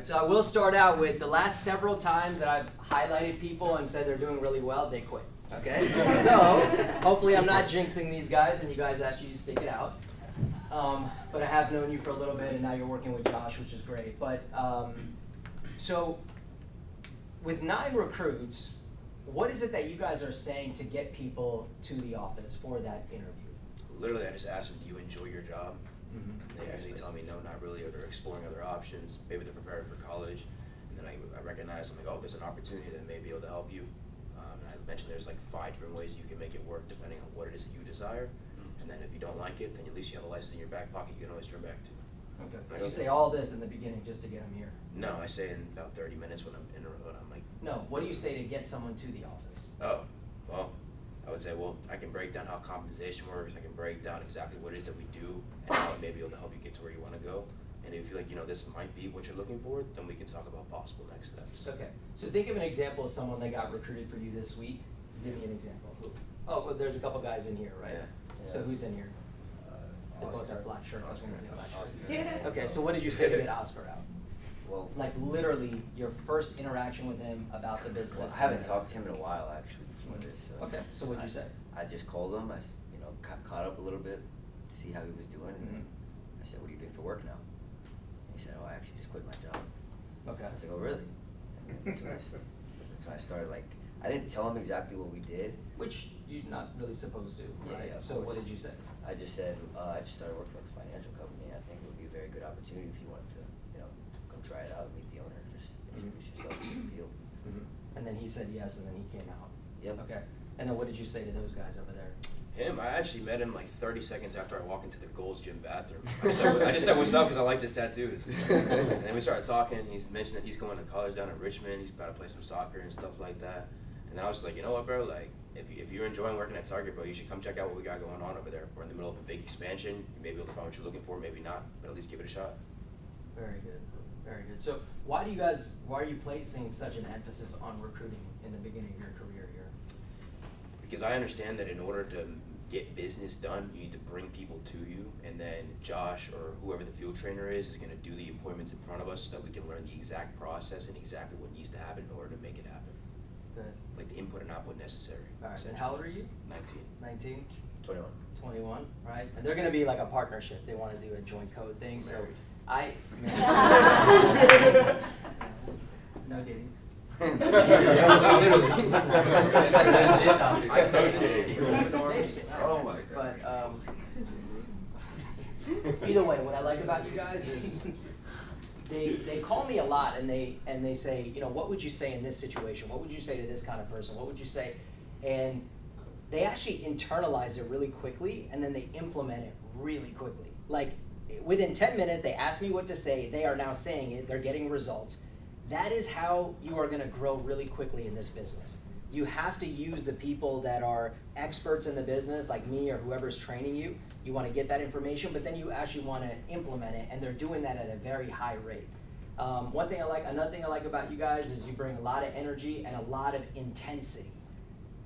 right, so I will start out with the last several times that I've highlighted people and said they're doing really well, they quit. Okay? So hopefully I'm not jinxing these guys and you guys actually stick it out. But I have known you for a little bit and now you're working with Josh, which is great. But so with 9 recruits, what is it that you guys are saying to get people to the office for that interview? Literally, I just asked them, do you enjoy your job? Mm-hmm. They usually tell me no, not really, or they're exploring other options. Maybe they're preparing for college. And then I recognize, I'm like, oh, there's an opportunity that may be able to help you. And I mentioned there's like 5 different ways you can make it work depending on what it is that you desire. And then if you don't like it, then at least you have a license in your back pocket you can always turn back to. Okay. So you say all this in the beginning just to get them here? No, I say in about 30 minutes when I'm in a road, I'm like... No, what do you say to get someone to the office? Oh, well, I would say, well, I can break down how compensation works, I can break down exactly what it is that we do, and how it may be able to help you get to where you want to go. And if you feel like, this might be what you're looking for, then we can talk about possible next steps. Okay, so think of an example of someone that got recruited for you this week. Give me an example. Who? Oh, well, there's a couple guys in here, right? Yeah. So who's in here? They both Oscar. are black shirt. I was gonna say black shirt. Oscar. Yeah. Okay, so what did you say to get Oscar out? Well, Like literally your first interaction with him about the business. I haven't talked to him in a while actually before this. So Okay, so what'd you say? I just called him. I caught up a little bit to see how he was doing, and then I said, "What are you doing for work now?" And he said, "Oh, I actually just quit my job." Okay. I was like, "Oh, really?" And then that's when I started. Like, I didn't tell him exactly what we did. Which you're not really supposed to, right? Yeah, of So what course. did you say? I just said I just started working with a financial company. I think it would be a very good opportunity if you wanted to, come try it out, meet the owner, just introduce yourself to the field. And then he said yes, and then he came out. Yep. Okay. And then what did you say to those guys over there? Him, I actually met him like 30 seconds after I walked into the Gold's Gym bathroom. I just said what's up because I liked his tattoos. And then we started talking. He's mentioned that he's going to college down in Richmond. He's about to play some soccer and stuff like that. And then I was just like, you know what, bro? Like, if you're enjoying working at Target, bro, you should come check out what we got going on over there. We're in the middle of a big expansion. You may be able to find what you're looking for, maybe not, but at least give it a shot. Very good. Very good. So why are you placing such an emphasis on recruiting in the beginning of your career here? Because I understand that in order to get business done, you need to bring people to you, and then Josh or whoever the field trainer is going to do the appointments in front of us so that we can learn the exact process and exactly what needs to happen in order to make it happen. Good. Like the input and output necessary. All right. And how old are you? 19. 19? 21. 21, right? And they're going to be like a partnership. They want to do a joint code thing. So Married. No kidding. Literally. Oh my God. But either way, what I like about you guys is they call me a lot and they say, what would you say in this situation? What would you say to this kind of person? What would you say? And they actually internalize it really quickly and then they implement it really quickly. Like within 10 minutes, they ask me what to say. They are now saying it. They're getting results. That is how you are going to grow really quickly in this business. You have to use the people that are experts in the business, like me or whoever's training you. You want to get that information, but then you actually want to implement it, and they're doing that at a very high rate. Another thing I like about you guys is you bring a lot of energy and a lot of intensity,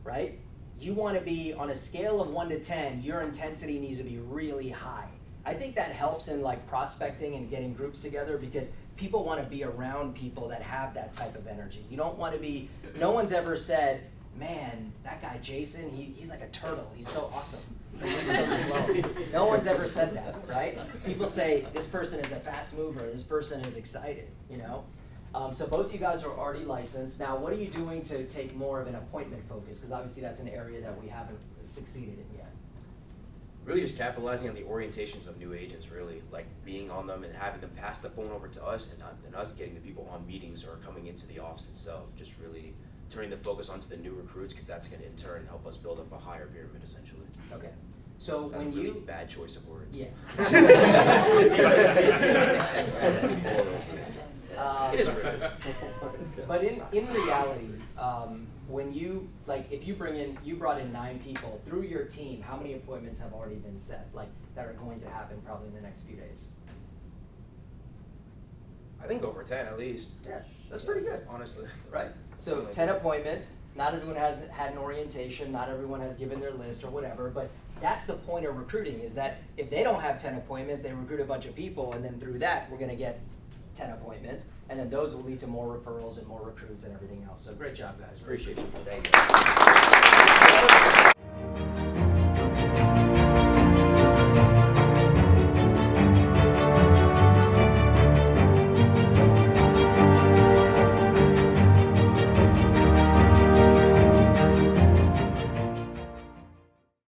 right? You want to be on a scale of 1 to 10, your intensity needs to be really high. I think that helps in like prospecting and getting groups together because people want to be around people that have that type of energy. You don't want to be, no one's ever said, man, that guy Jaysen, he's like a turtle, he's so awesome, he's so slow. No one's ever said that, right? People say, this person is a fast mover, this person is excited, So both of you guys are already licensed. Now, what are you doing to take more of an appointment focus? Because obviously that's an area that we haven't succeeded in yet. Really just capitalizing on the orientations of new agents, really, like being on them and having them pass the phone over to us and us getting the people on meetings or coming into the office itself, just really turning the focus onto the new recruits because that's going to in turn help us build up a higher pyramid essentially. Okay. So that's when a really you... bad choice of words. Yes. It is rich. But in reality, when you, like, if you brought in 9 people through your team, how many appointments have already been set, like, that are going to happen probably in the next few days? I think over 10 at least. Yeah, that's pretty good. Honestly. Right? So 10 appointments, not everyone has had an orientation, not everyone has given their list or whatever, but that's the point of recruiting is that if they don't have 10 appointments, they recruit a bunch of people and then through that we're going to get 10 appointments, and then those will lead to more referrals and more recruits and everything else. So great job, guys. Really Appreciate you. Thank you.